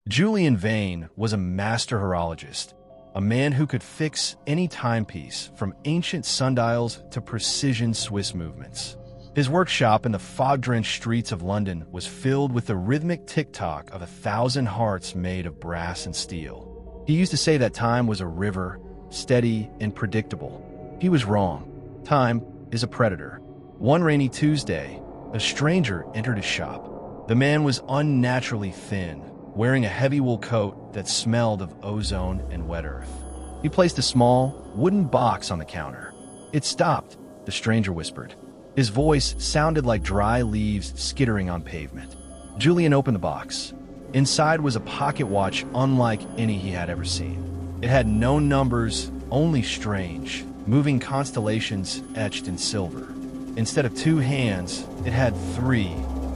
Julian Vane was a master horologist, a man who could fix any timepiece from ancient sundials to precision Swiss movements. His workshop in the fog-drenched streets of London was filled with the rhythmic tick-tock of 1,000 hearts made of brass and steel. He used to say that time was a river, steady and predictable. He was wrong. Time is a predator. One rainy Tuesday, a stranger entered his shop. The man was unnaturally thin, wearing a heavy wool coat that smelled of ozone and wet earth. He placed a small, wooden box on the counter. "It stopped," the stranger whispered. His voice sounded like dry leaves skittering on pavement. Julian opened the box. Inside was a pocket watch unlike any he had ever seen. It had no numbers, only strange, moving constellations etched in silver. Instead of 2 hands, it had 3.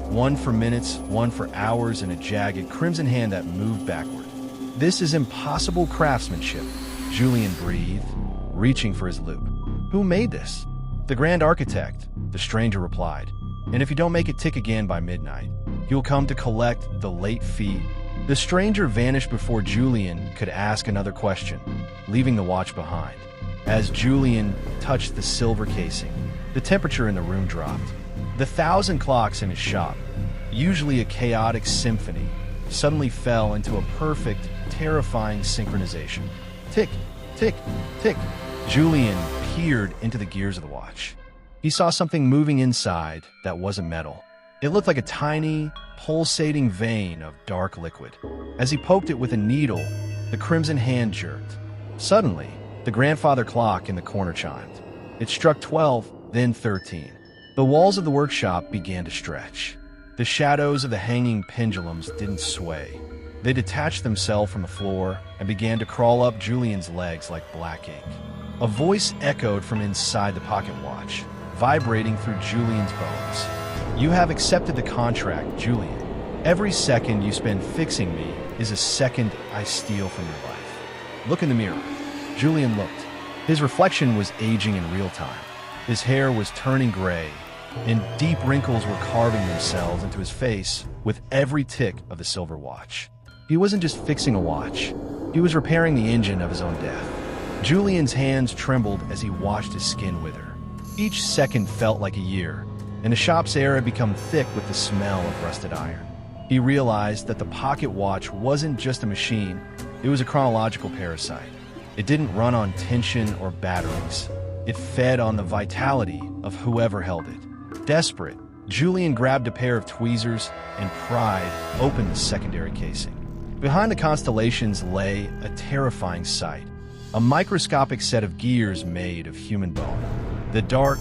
One for minutes, one for hours, and a jagged crimson hand that moved backward. "This is impossible craftsmanship," Julian breathed, reaching for his loupe. "Who made this?" "The Grand Architect," the stranger replied. "And if you don't make it tick again by midnight, you'll come to collect the late fee." The stranger vanished before Julian could ask another question, leaving the watch behind. As Julian touched the silver casing, the temperature in the room dropped. The 1,000 clocks in his shop, usually a chaotic symphony, suddenly fell into a perfect, terrifying synchronization. Tick, tick, tick. Julian peered into the gears of the watch. He saw something moving inside that wasn't metal. It looked like a tiny, pulsating vein of dark liquid. As he poked it with a needle, the crimson hand jerked. Suddenly, the grandfather clock in the corner chimed. It struck 12, then 13. The walls of the workshop began to stretch. The shadows of the hanging pendulums didn't sway. They detached themselves from the floor and began to crawl up Julian's legs like black ink. A voice echoed from inside the pocket watch, vibrating through Julian's bones. "You have accepted the contract, Julian. Every second you spend fixing me is a second I steal from your life. Look in the mirror." Julian looked. His reflection was aging in real time. His hair was turning gray, and deep wrinkles were carving themselves into his face with every tick of the silver watch. He wasn't just fixing a watch. He was repairing the engine of his own death. Julian's hands trembled as he watched his skin wither. Each second felt like a year, and the shop's air had become thick with the smell of rusted iron. He realized that the pocket watch wasn't just a machine, it was a chronological parasite. It didn't run on tension or batteries. It fed on the vitality of whoever held it. Desperate, Julian grabbed a pair of tweezers and pried open the secondary casing. Behind the constellations lay a terrifying sight, a microscopic set of gears made of human bone. The dark,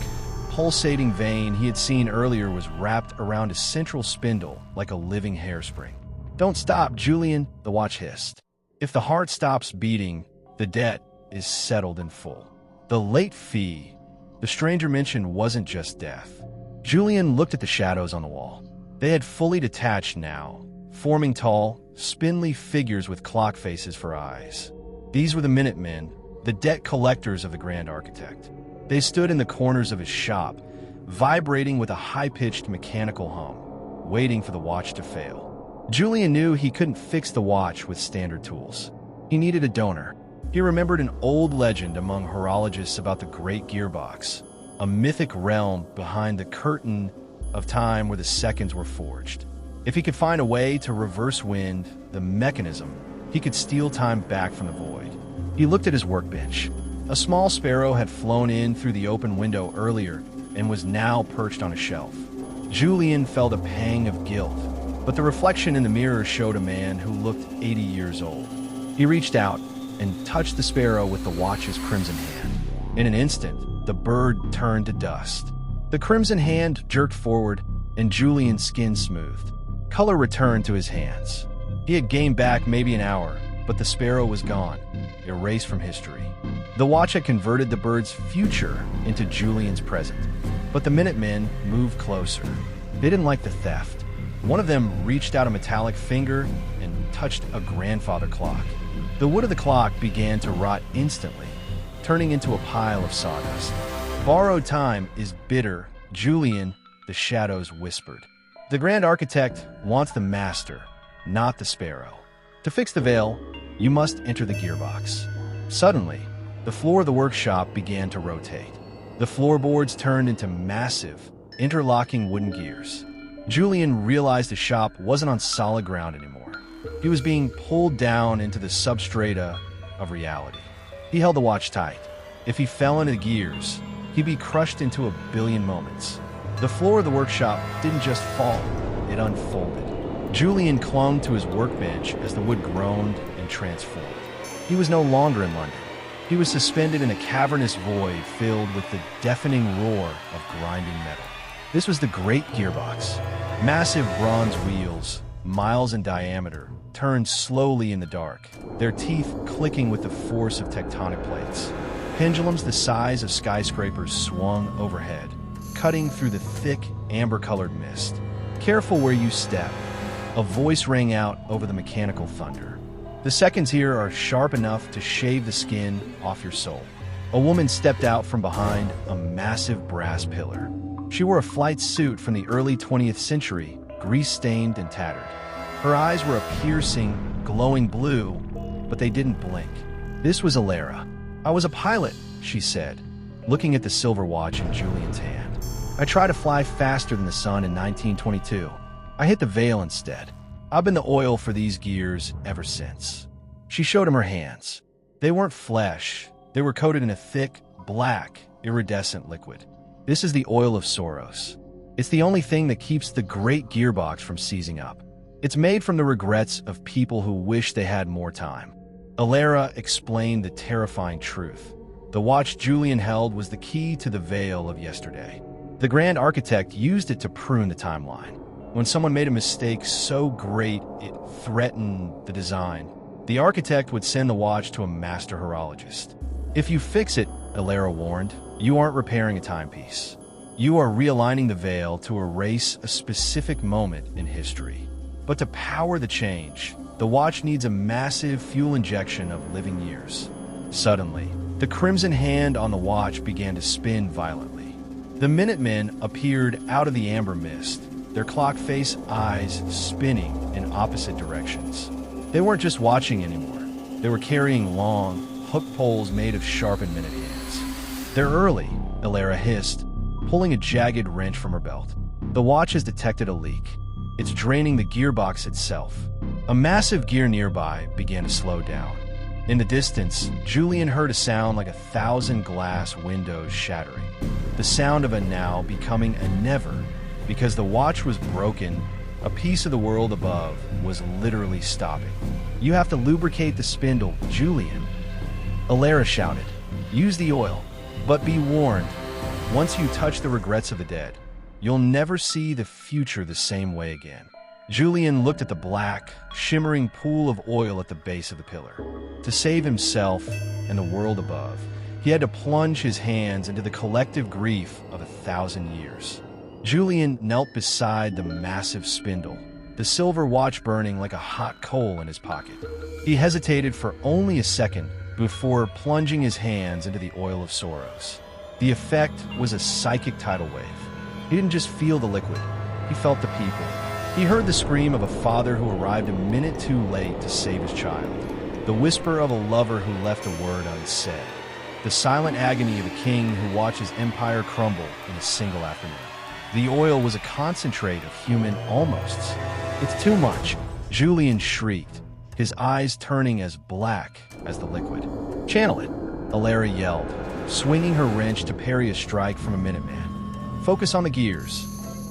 pulsating vein he had seen earlier was wrapped around a central spindle like a living hairspring. "Don't stop, Julian," the watch hissed. "If the heart stops beating, the debt is settled in full." The late fee the stranger mentioned wasn't just death. Julian looked at the shadows on the wall. They had fully detached now, forming tall, spindly figures with clock faces for eyes. These were the Minutemen, the debt collectors of the Grand Architect. They stood in the corners of his shop, vibrating with a high-pitched mechanical hum, waiting for the watch to fail. Julian knew he couldn't fix the watch with standard tools. He needed a donor. He remembered an old legend among horologists about the Great Gearbox, a mythic realm behind the curtain of time where the seconds were forged. If he could find a way to reverse wind the mechanism, he could steal time back from the void. He looked at his workbench. A small sparrow had flown in through the open window earlier and was now perched on a shelf. Julian felt a pang of guilt, but the reflection in the mirror showed a man who looked 80 years old. He reached out and touched the sparrow with the watch's crimson hand. In an instant, the bird turned to dust. The crimson hand jerked forward, and Julian's skin smoothed. Color returned to his hands. He had gained back maybe an hour, but the sparrow was gone, erased from history. The watch had converted the bird's future into Julian's present. But the Minutemen moved closer. They didn't like the theft. One of them reached out a metallic finger and touched a grandfather clock. The wood of the clock began to rot instantly, turning into a pile of sawdust. "Borrowed time is bitter, Julian," the shadows whispered. "The Grand Architect wants the master, not the sparrow." To fix the veil, you must enter the gearbox. Suddenly, the floor of the workshop began to rotate. The floorboards turned into massive, interlocking wooden gears. Julian realized the shop wasn't on solid ground anymore. He was being pulled down into the substrata of reality. He held the watch tight. If he fell into the gears, he'd be crushed into a billion moments. The floor of the workshop didn't just fall, it unfolded. Julian clung to his workbench as the wood groaned and transformed. He was no longer in London. He was suspended in a cavernous void filled with the deafening roar of grinding metal. This was the Great Gearbox. Massive bronze wheels, miles in diameter, turned slowly in the dark, their teeth clicking with the force of tectonic plates. Pendulums the size of skyscrapers swung overhead, cutting through the thick, amber-colored mist. "Careful where you step," a voice rang out over the mechanical thunder. "The seconds here are sharp enough to shave the skin off your soul." A woman stepped out from behind a massive brass pillar. She wore a flight suit from the early 20th century, grease-stained and tattered. Her eyes were a piercing, glowing blue, but they didn't blink. This was Alara. "I was a pilot," she said, looking at the silver watch in Julian's hand. "I tried to fly faster than the sun in 1922. I hit the veil instead. I've been the oil for these gears ever since." She showed him her hands. They weren't flesh. They were coated in a thick, black, iridescent liquid. "This is the oil of Soros. It's the only thing that keeps the Great Gearbox from seizing up. It's made from the regrets of people who wish they had more time." Alara explained the terrifying truth. The watch Julian held was the key to the veil of yesterday. The Grand Architect used it to prune the timeline. When someone made a mistake so great it threatened the design, the architect would send the watch to a master horologist. "If you fix it," Alara warned, "you aren't repairing a timepiece. You are realigning the veil to erase a specific moment in history." But to power the change, the watch needs a massive fuel injection of living years. Suddenly, the crimson hand on the watch began to spin violently. The Minutemen appeared out of the amber mist, their clock-face eyes spinning in opposite directions. They weren't just watching anymore. They were carrying long, hook poles made of sharpened minute hands. "They're early," Alara hissed, pulling a jagged wrench from her belt. "The watch has detected a leak. It's draining the gearbox itself." A massive gear nearby began to slow down. In the distance, Julian heard a sound like 1,000 glass windows shattering. The sound of a now becoming a never, because the watch was broken. A piece of the world above was literally stopping. "You have to lubricate the spindle, Julian," Alara shouted. "Use the oil. But be warned, once you touch the regrets of the dead, you'll never see the future the same way again." Julian looked at the black, shimmering pool of oil at the base of the pillar. To save himself and the world above, he had to plunge his hands into the collective grief of 1,000 years. Julian knelt beside the massive spindle, the silver watch burning like a hot coal in his pocket. He hesitated for only a second before plunging his hands into the oil of Soros. The effect was a psychic tidal wave. He didn't just feel the liquid, he felt the people. He heard the scream of a father who arrived a minute too late to save his child, the whisper of a lover who left a word unsaid, the silent agony of a king who watched his empire crumble in a single afternoon. The oil was a concentrate of human almosts. "It's too much," Julian shrieked, his eyes turning as black as the liquid. "Channel it," Alara yelled, swinging her wrench to parry a strike from a Minuteman. "Focus on the gears.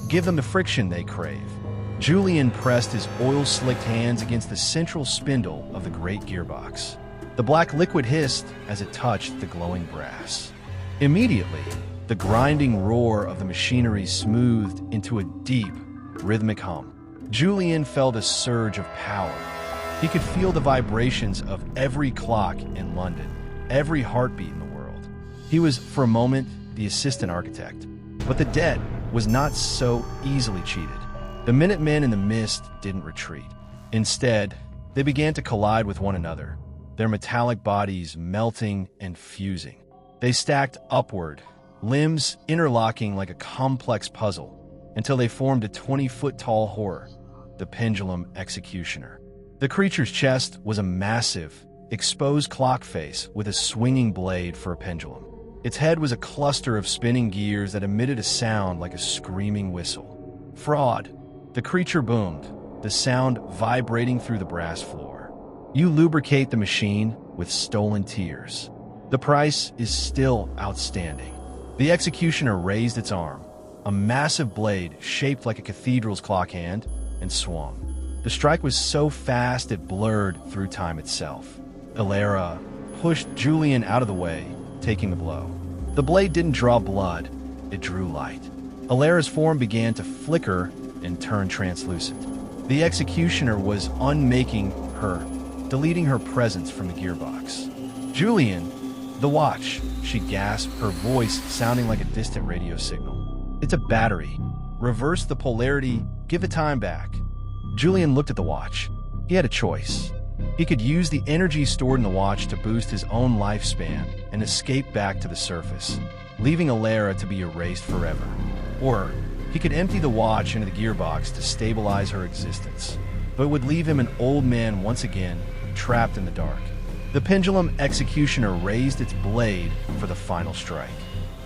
Give them the friction they crave." Julian pressed his oil-slicked hands against the central spindle of the Great Gearbox. The black liquid hissed as it touched the glowing brass. Immediately, the grinding roar of the machinery smoothed into a deep, rhythmic hum. Julian felt a surge of power. He could feel the vibrations of every clock in London, every heartbeat in the world. He was, for a moment, the assistant architect. But the dead was not so easily cheated. The Minutemen in the mist didn't retreat. Instead, they began to collide with one another, their metallic bodies melting and fusing. They stacked upward, limbs interlocking like a complex puzzle, until they formed a 20-foot-tall horror, the Pendulum Executioner. The creature's chest was a massive, exposed clock face with a swinging blade for a pendulum. Its head was a cluster of spinning gears that emitted a sound like a screaming whistle. Fraud. The creature boomed, the sound vibrating through the brass floor. You lubricate the machine with stolen tears. The price is still outstanding. The executioner raised its arm, a massive blade shaped like a cathedral's clock hand, and swung. The strike was so fast it blurred through time itself. Elara pushed Julian out of the way, taking the blow. The blade didn't draw blood, it drew light. Elara's form began to flicker and turn translucent. The executioner was unmaking her, deleting her presence from the gearbox. Julian, the watch, she gasped, her voice sounding like a distant radio signal. It's a battery. Reverse the polarity, give the time back. Julian looked at the watch. He had a choice. He could use the energy stored in the watch to boost his own lifespan and escape back to the surface, leaving Elara to be erased forever. Or he could empty the watch into the gearbox to stabilize her existence, but would leave him an old man once again, trapped in the dark. The pendulum executioner raised its blade for the final strike.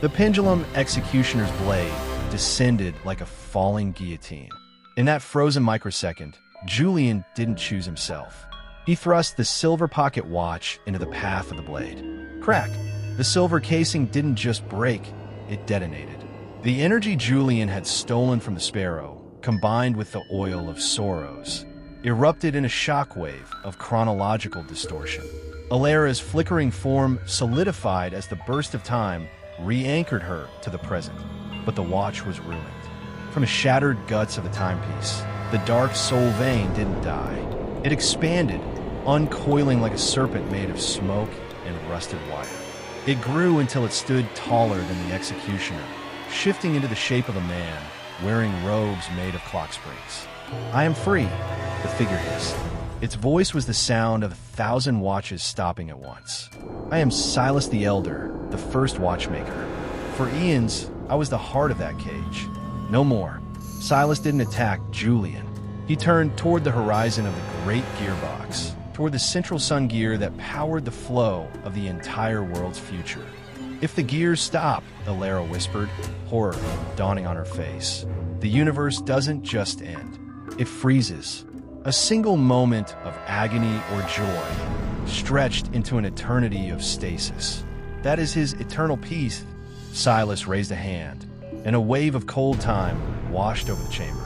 The pendulum executioner's blade descended like a falling guillotine. In that frozen microsecond, Julian didn't choose himself. He thrust the silver pocket watch into the path of the blade. Crack! The silver casing didn't just break, it detonated. The energy Julian had stolen from the sparrow, combined with the oil of sorrows, erupted in a shockwave of chronological distortion. Elara's flickering form solidified as the burst of time re-anchored her to the present, but the watch was ruined. From the shattered guts of the timepiece, the dark soul vein didn't die. It expanded, uncoiling like a serpent made of smoke and rusted wire. It grew until it stood taller than the executioner, shifting into the shape of a man, wearing robes made of clock springs. I am free, the figure hissed. Its voice was the sound of 1,000 watches stopping at once. I am Silas the Elder, the first watchmaker. For eons, I was the heart of that cage. No more. Silas didn't attack Julian. He turned toward the horizon of the Great Gearbox, toward the central sun gear that powered the flow of the entire world's future. If the gears stop, Elara whispered, horror dawning on her face, the universe doesn't just end. It freezes. A single moment of agony or joy, stretched into an eternity of stasis. That is his eternal peace. Silas raised a hand, and a wave of cold time washed over the chamber.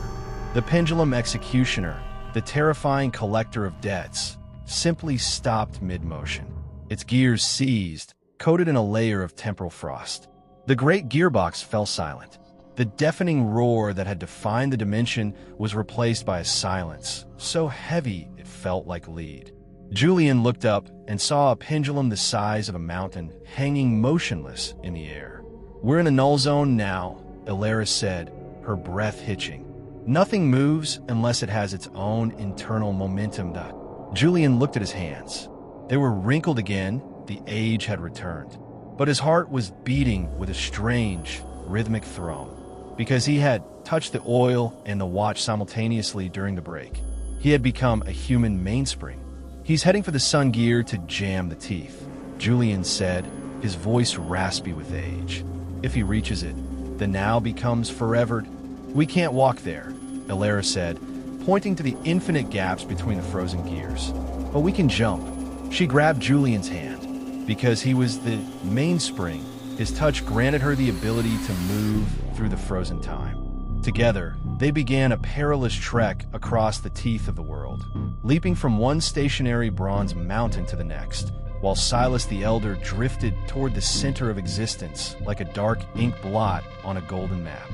The pendulum executioner, the terrifying collector of debts, simply stopped mid-motion. Its gears seized, coated in a layer of temporal frost. The Great Gearbox fell silent. The deafening roar that had defined the dimension was replaced by a silence, so heavy it felt like lead. Julian looked up and saw a pendulum the size of a mountain hanging motionless in the air. We're in a null zone now, Elara said, her breath hitching. Nothing moves unless it has its own internal momentum. Julian looked at his hands. They were wrinkled again, the age had returned. But his heart was beating with a strange, rhythmic thrum, because he had touched the oil and the watch simultaneously during the break. He had become a human mainspring. He's heading for the sun gear to jam the teeth, Julian said, his voice raspy with age. If he reaches it, the now becomes forever. We can't walk there, Elara said, pointing to the infinite gaps between the frozen gears. But we can jump. She grabbed Julian's hand. Because he was the mainspring, his touch granted her the ability to move through the frozen time. Together, they began a perilous trek across the teeth of the world, leaping from one stationary bronze mountain to the next, while Silas the Elder drifted toward the center of existence like a dark ink blot on a golden map.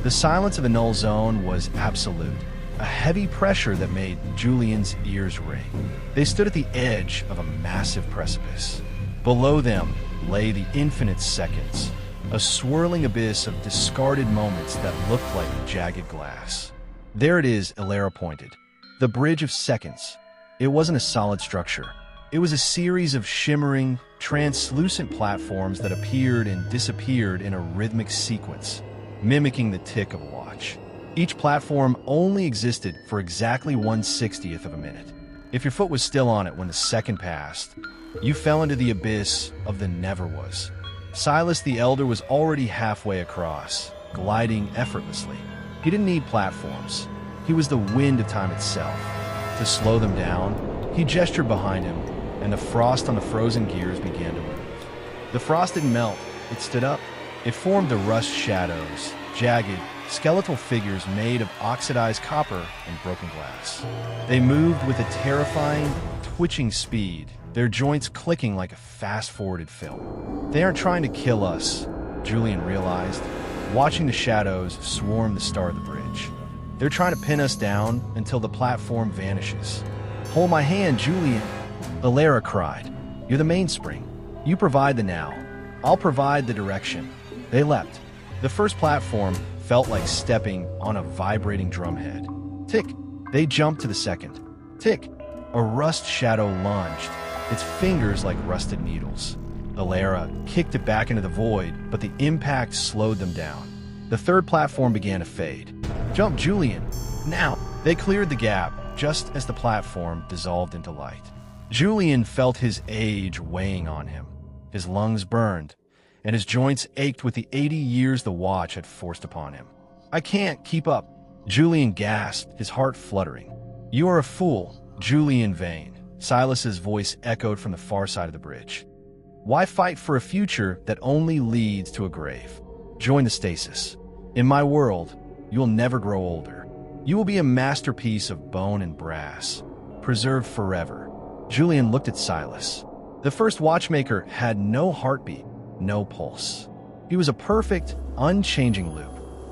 The silence of the null zone was absolute, a heavy pressure that made Julian's ears ring. They stood at the edge of a massive precipice. Below them lay the infinite seconds, a swirling abyss of discarded moments that looked like jagged glass. There it is, Elara pointed. The bridge of seconds. It wasn't a solid structure. It was a series of shimmering, translucent platforms that appeared and disappeared in a rhythmic sequence, mimicking the tick of a watch. Each platform only existed for exactly 1/60th of a minute. If your foot was still on it when the second passed, you fell into the abyss of the never was. Silas the Elder was already halfway across, gliding effortlessly. He didn't need platforms. He was the wind of time itself. To slow them down, he gestured behind him, and the frost on the frozen gears began to move. The frost didn't melt, it stood up. It formed the rust shadows, jagged, skeletal figures made of oxidized copper and broken glass. They moved with a terrifying, twitching speed, their joints clicking like a fast-forwarded film. They aren't trying to kill us, Julian realized, watching the shadows swarm the start of the bridge. They're trying to pin us down until the platform vanishes. Hold my hand, Julian, Alara cried. You're the mainspring. You provide the now. I'll provide the direction. They leapt. The first platform felt like stepping on a vibrating drumhead. Tick. They jumped to the second. Tick. A rust shadow lunged, its fingers like rusted needles. Alara kicked it back into the void, but the impact slowed them down. The third platform began to fade. Jump, Julian. Now. They cleared the gap just as the platform dissolved into light. Julian felt his age weighing on him. His lungs burned, and his joints ached with the 80 years the watch had forced upon him. I can't keep up. Julian gasped, his heart fluttering. You are a fool, Julian Vane. Silas's voice echoed from the far side of the bridge. Why fight for a future that only leads to a grave? Join the stasis. In my world, you will never grow older. You will be a masterpiece of bone and brass, preserved forever. Julian looked at Silas. The first watchmaker had no heartbeat, no pulse. He was a perfect, unchanging loop.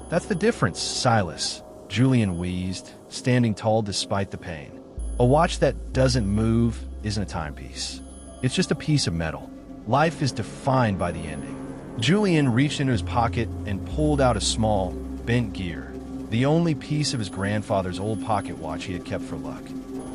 That's the difference, Silas, Julian wheezed, standing tall despite the pain. A watch that doesn't move isn't a timepiece. It's just a piece of metal. Life is defined by the ending. Julian reached into his pocket and pulled out a small, bent gear, the only piece of his grandfather's old pocket watch he had kept for luck.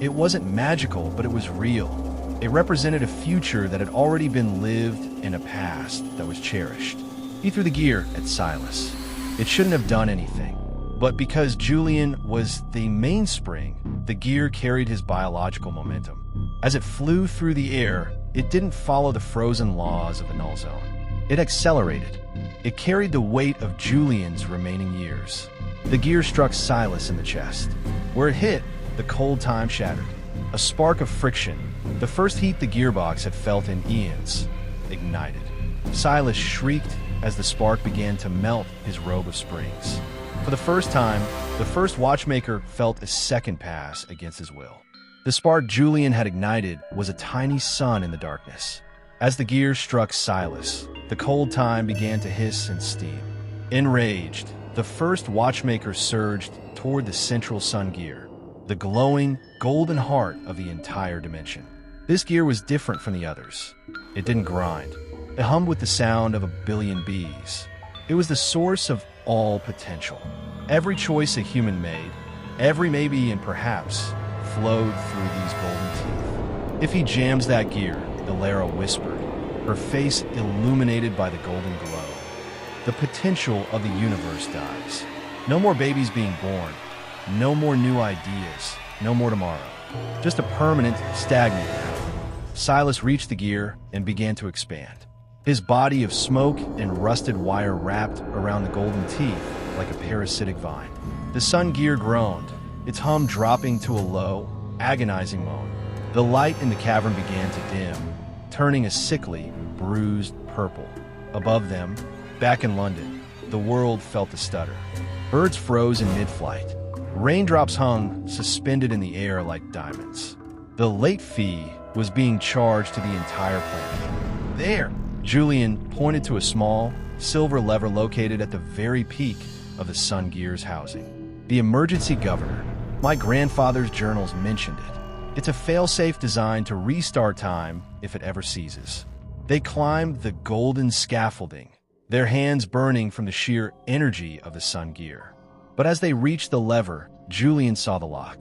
It wasn't magical, but it was real. It represented a future that had already been lived and a past that was cherished. He threw the gear at Silas. It shouldn't have done anything. But because Julian was the mainspring, the gear carried his biological momentum. As it flew through the air, it didn't follow the frozen laws of the null zone. It accelerated. It carried the weight of Julian's remaining years. The gear struck Silas in the chest. Where it hit, the cold time shattered. A spark of friction, the first heat the gearbox had felt in eons, ignited. Silas shrieked as the spark began to melt his robe of springs. For the first time, the first watchmaker felt a second pass against his will. The spark Julian had ignited was a tiny sun in the darkness. As the gear struck Silas, the cold time began to hiss and steam. Enraged, the first watchmaker surged toward the central Sun-Gear, the glowing, golden heart of the entire dimension. This gear was different from the others. It didn't grind. It hummed with the sound of a billion bees. It was the source of all potential. Every choice a human made, every maybe and perhaps, flowed through these golden teeth. If he jams that gear, Alara whispered, her face illuminated by the golden glow. The potential of the universe dies. No more babies being born. No more new ideas. No more tomorrow. Just a permanent, stagnant now. Silas reached the gear and began to expand. His body of smoke and rusted wire wrapped around the golden teeth like a parasitic vine. The Sun-Gear groaned, its hum dropping to a low, agonizing moan. The light in the cavern began to dim, turning a sickly, bruised purple. Above them, back in London, the world felt a stutter. Birds froze in mid-flight. Raindrops hung, suspended in the air like diamonds. The late fee was being charged to the entire planet. There! Julian pointed to a small, silver lever located at the very peak of the Sun-Gear's housing. The emergency governor. My grandfather's journals mentioned it. It's a fail-safe designed to restart time if it ever ceases. They climbed the golden scaffolding, their hands burning from the sheer energy of the Sun-Gear. But as they reached the lever, Julian saw the lock.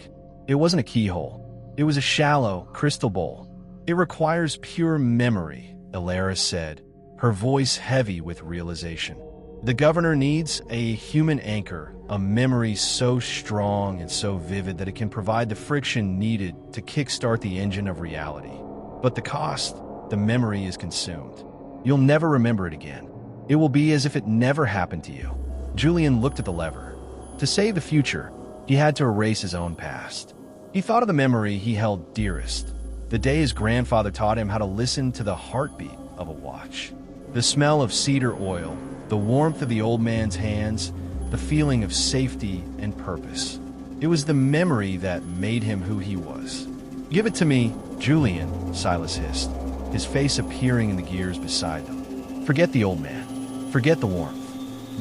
It wasn't a keyhole. It was a shallow crystal bowl. It requires pure memory, Alara said, her voice heavy with realization. The governor needs a human anchor, a memory so strong and so vivid that it can provide the friction needed to kickstart the engine of reality. But the cost, the memory is consumed. You'll never remember it again. It will be as if it never happened to you. Julian looked at the lever. To save the future, he had to erase his own past. He thought of the memory he held dearest, the day his grandfather taught him how to listen to the heartbeat of a watch. The smell of cedar oil, the warmth of the old man's hands, the feeling of safety and purpose. It was the memory that made him who he was. "Give it to me, Julian," Silas hissed, his face appearing in the gears beside them. "Forget the old man. Forget the warmth.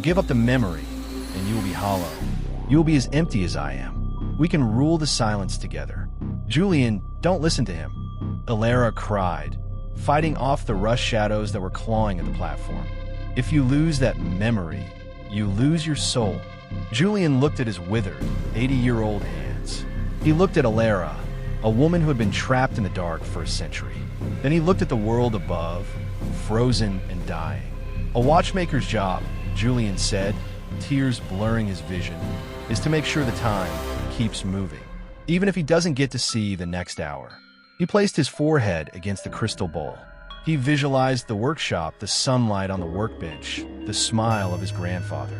Give up the memory, and you will be hollow. You will be as empty as I am. We can rule the silence together." "Julian, don't listen to him," Alara cried, fighting off the rust shadows that were clawing at the platform. "If you lose that memory, you lose your soul." Julian looked at his withered, 80-year-old hands. He looked at Alara, a woman who had been trapped in the dark for a century. Then he looked at the world above, frozen and dying. "A watchmaker's job," Julian said, tears blurring his vision, "is to make sure the time keeps moving, even if he doesn't get to see the next hour." He placed his forehead against the crystal bowl. He visualized the workshop, the sunlight on the workbench, the smile of his grandfather.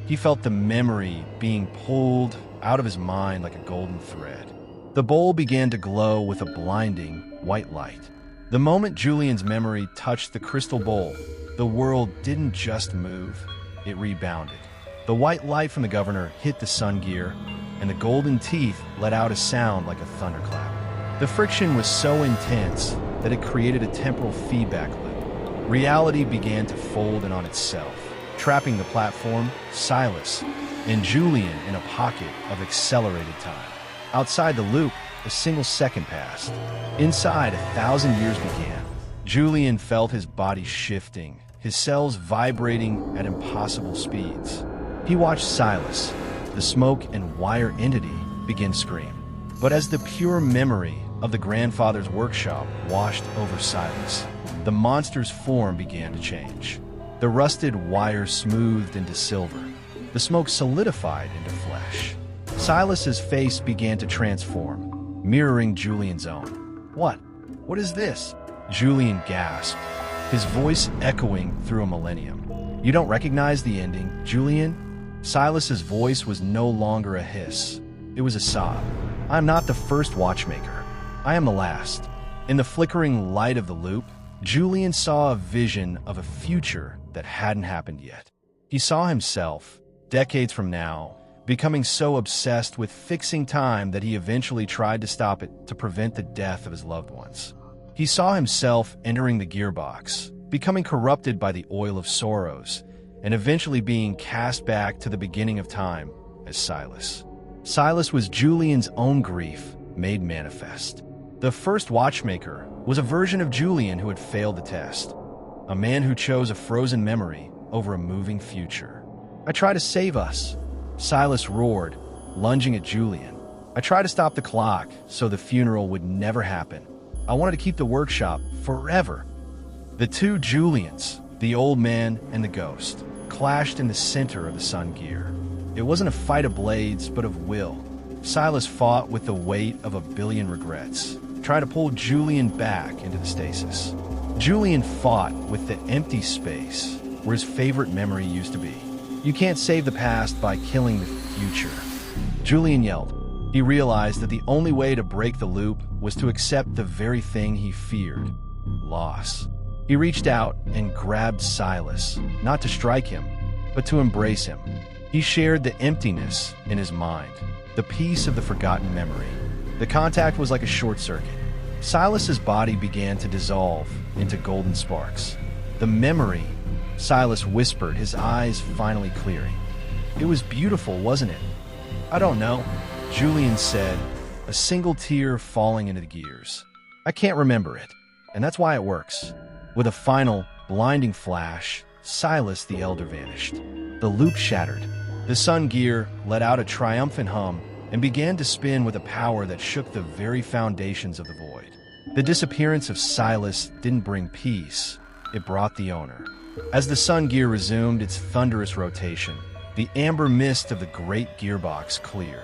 He felt the memory being pulled out of his mind like a golden thread. The bowl began to glow with a blinding white light. The moment Julian's memory touched the crystal bowl, the world didn't just move, it rebounded. The white light from the governor hit the Sun-Gear, and the golden teeth let out a sound like a thunderclap. The friction was so intense that it created a temporal feedback loop. Reality began to fold in on itself, trapping the platform, Silas, and Julian in a pocket of accelerated time. Outside the loop, a single second passed. Inside, 1,000 years began. Julian felt his body shifting, his cells vibrating at impossible speeds. He watched Silas, the smoke and wire entity, begin to scream. But as the pure memory of the grandfather's workshop washed over Silas, the monster's form began to change. The rusted wire smoothed into silver. The smoke solidified into flesh. Silas's face began to transform, mirroring Julian's own. What is this?" Julian gasped, his voice echoing through a millennium. "You don't recognize the ending, Julian?" Silas's voice was no longer a hiss. It was a sob. "I am not the first watchmaker. I am the last." In the flickering light of the loop, Julian saw a vision of a future that hadn't happened yet. He saw himself, decades from now, becoming so obsessed with fixing time that he eventually tried to stop it to prevent the death of his loved ones. He saw himself entering the gearbox, becoming corrupted by the oil of sorrows, and eventually being cast back to the beginning of time as Silas. Silas was Julian's own grief made manifest. The first watchmaker was a version of Julian who had failed the test, a man who chose a frozen memory over a moving future. "I try to save us," Silas roared, lunging at Julian. "I try to stop the clock so the funeral would never happen. I wanted to keep the workshop forever." The two Julians, the old man and the ghost, clashed in the center of the Sun-Gear. It wasn't a fight of blades, but of will. Silas fought with the weight of a billion regrets, trying to pull Julian back into the stasis. Julian fought with the empty space where his favorite memory used to be. "You can't save the past by killing the future," Julian yelled. He realized that the only way to break the loop was to accept the very thing he feared: loss. He reached out and grabbed Silas, not to strike him, but to embrace him. He shared the emptiness in his mind, the peace of the forgotten memory. The contact was like a short circuit. Silas's body began to dissolve into golden sparks. "The memory," Silas whispered, his eyes finally clearing. "It was beautiful, wasn't it?" "I don't know," Julian said, a single tear falling into the gears. "I can't remember it, and that's why it works." With a final, blinding flash, Silas the Elder vanished. The loop shattered. The Sun-Gear let out a triumphant hum and began to spin with a power that shook the very foundations of the void. The disappearance of Silas didn't bring peace, it brought the owner. As the Sun-Gear resumed its thunderous rotation, the amber mist of the Great Gearbox cleared.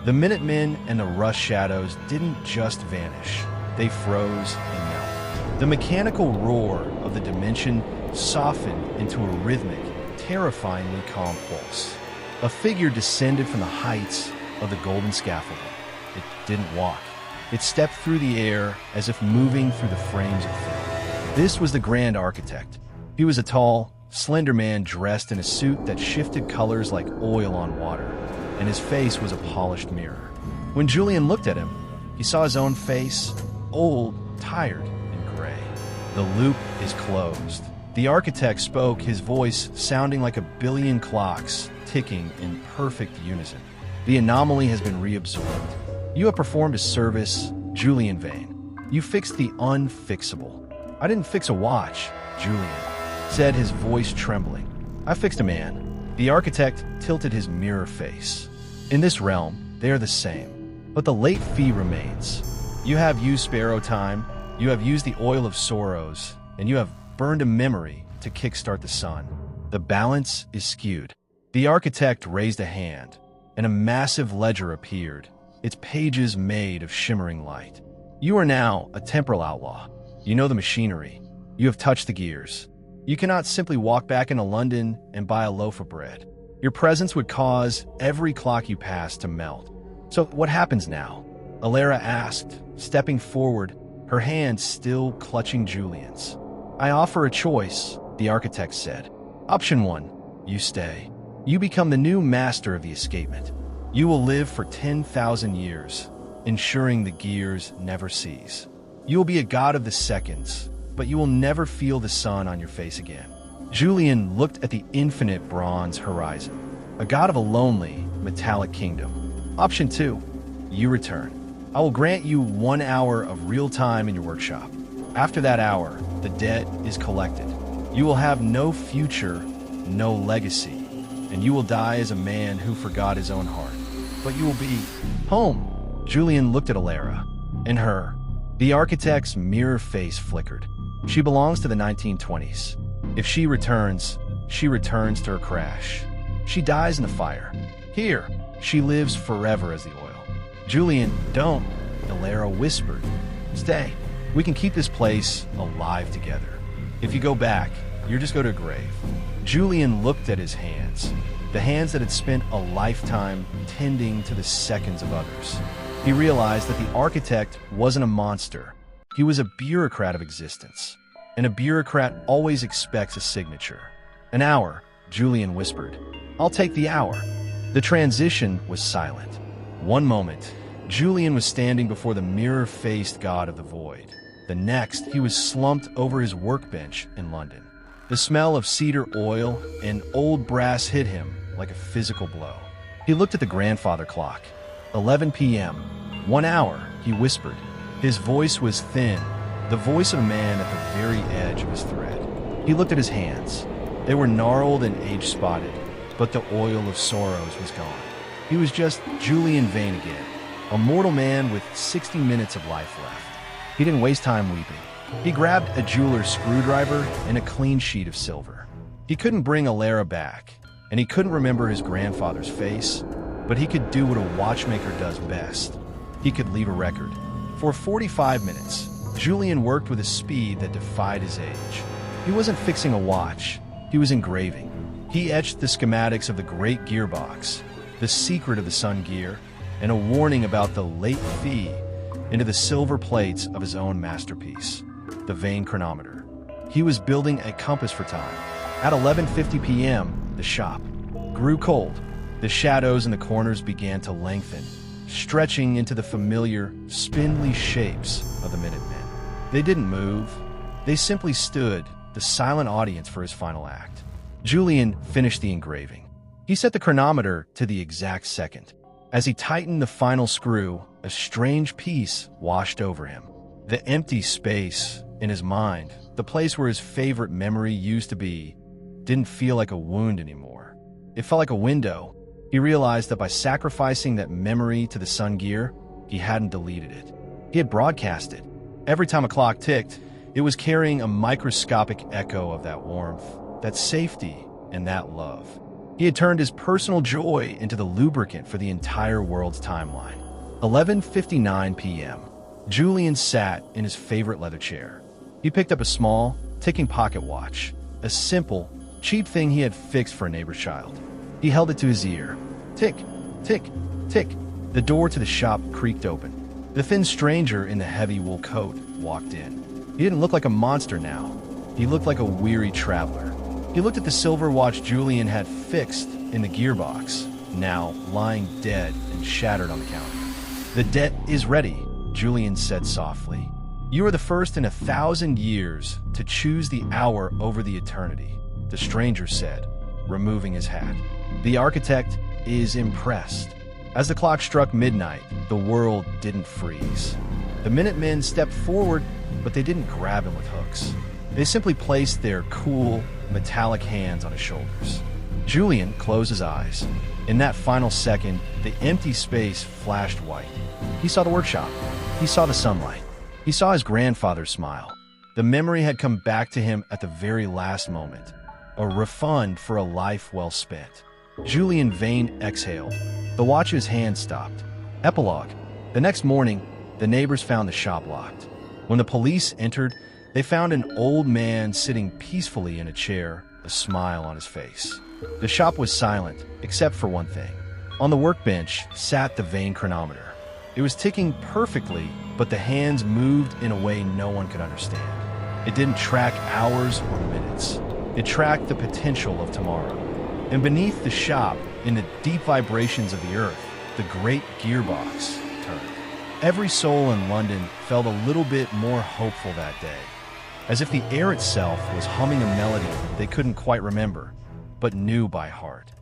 The Minutemen and the Rush shadows didn't just vanish, they froze and melted. The mechanical roar of the dimension softened into a rhythmic, terrifyingly calm pulse. A figure descended from the heights of the golden scaffolding. It didn't walk. It stepped through the air as if moving through the frames of film. This was the Grand Architect. He was a tall, slender man dressed in a suit that shifted colors like oil on water, and his face was a polished mirror. When Julian looked at him, he saw his own face, old, tired, and gray. The loop is closed. The architect spoke, his voice sounding like a billion clocks ticking in perfect unison. The anomaly has been reabsorbed. You have performed a service, Julian Vane. You fixed the unfixable. I didn't fix a watch, Julian said, his voice trembling. I fixed a man. The architect tilted his mirror face. In this realm, they are the same, but the late fee remains. You have used sparrow time, you have used the oil of sorrows, and you have burned a memory to kickstart the sun. The balance is skewed. The architect raised a hand, and a massive ledger appeared, its pages made of shimmering light. You are now a temporal outlaw. You know the machinery. You have touched the gears. You cannot simply walk back into London and buy a loaf of bread. Your presence would cause every clock you pass to melt. So what happens now? Alara asked, stepping forward, her hand still clutching Julian's. I offer a choice, the architect said. Option 1, you stay. You become the new master of the escapement. You will live for 10,000 years, ensuring the gears never cease. You will be a god of the seconds, but you will never feel the sun on your face again. Julian looked at the infinite bronze horizon, a god of a lonely, metallic kingdom. Option 2, you return. I will grant you 1 hour of real time in your workshop. After that hour, the debt is collected. You will have no future, no legacy, and you will die as a man who forgot his own heart. But you will be home. Julian looked at Alara, and her. The architect's mirror face flickered. She belongs to the 1920s. If she returns to her crash. She dies in the fire. Here, she lives forever as the oil. Julian, don't, Alara whispered. Stay. We can keep this place alive together. If you go back, you're just go to a grave. Julian looked at his hands, the hands that had spent a lifetime tending to the seconds of others. He realized that the architect wasn't a monster. He was a bureaucrat of existence. And a bureaucrat always expects a signature. An hour, Julian whispered. I'll take the hour. The transition was silent. One moment, Julian was standing before the mirror-faced god of the void. The next, he was slumped over his workbench in London. The smell of cedar oil and old brass hit him like a physical blow. He looked at the grandfather clock. 11 p.m. 1 hour, he whispered. His voice was thin, the voice of a man at the very edge of his thread. He looked at his hands. They were gnarled and age-spotted, but the oil of sorrows was gone. He was just Julian Vane again, a mortal man with 60 minutes of life left. He didn't waste time weeping. He grabbed a jeweler's screwdriver and a clean sheet of silver. He couldn't bring Alara back, and he couldn't remember his grandfather's face, but he could do what a watchmaker does best. He could leave a record. For 45 minutes, Julian worked with a speed that defied his age. He wasn't fixing a watch, he was engraving. He etched the schematics of the Great Gearbox, the secret of the Sun-Gear, and a warning about the late fee into the silver plates of his own masterpiece, the Vane chronometer. He was building a compass for time. At 11:50 p.m., the shop grew cold. The shadows in the corners began to lengthen, stretching into the familiar, spindly shapes of the Minutemen. They didn't move. They simply stood, the silent audience for his final act. Julian finished the engraving. He set the chronometer to the exact second. As he tightened the final screw, a strange peace washed over him. The empty space in his mind, the place where his favorite memory used to be, didn't feel like a wound anymore. It felt like a window. He realized that by sacrificing that memory to the Sun-Gear, he hadn't deleted it. He had broadcast it. Every time a clock ticked, it was carrying a microscopic echo of that warmth, that safety, and that love. He had turned his personal joy into the lubricant for the entire world's timeline. 11:59 p.m. Julian sat in his favorite leather chair. He picked up a small, ticking pocket watch, a simple, cheap thing he had fixed for a neighbor's child. He held it to his ear. Tick, tick, tick. The door to the shop creaked open. The thin stranger in the heavy wool coat walked in. He didn't look like a monster now. He looked like a weary traveler. He looked at the silver watch Julian had fixed in the gearbox, now lying dead and shattered on the counter. "The debt is ready," Julian said softly. "You are the first in 1,000 years to choose the hour over the eternity," the stranger said, removing his hat. The architect is impressed. As the clock struck midnight, the world didn't freeze. The Minutemen stepped forward, but they didn't grab him with hooks. They simply placed their cool, metallic hands on his shoulders. Julian closed his eyes. In that final second, the empty space flashed white. He saw the workshop. He saw the sunlight. He saw his grandfather's smile. The memory had come back to him at the very last moment. A refund for a life well spent. Julian Vane exhaled. The watch's hand stopped. Epilogue. The next morning, the neighbors found the shop locked. When the police entered, they found an old man sitting peacefully in a chair, a smile on his face. The shop was silent, except for one thing. On the workbench sat the Vane chronometer. It was ticking perfectly, but the hands moved in a way no one could understand. It didn't track hours or minutes. It tracked the potential of tomorrow. And beneath the shop, in the deep vibrations of the earth, the Great Gearbox turned. Every soul in London felt a little bit more hopeful that day, as if the air itself was humming a melody they couldn't quite remember, but knew by heart.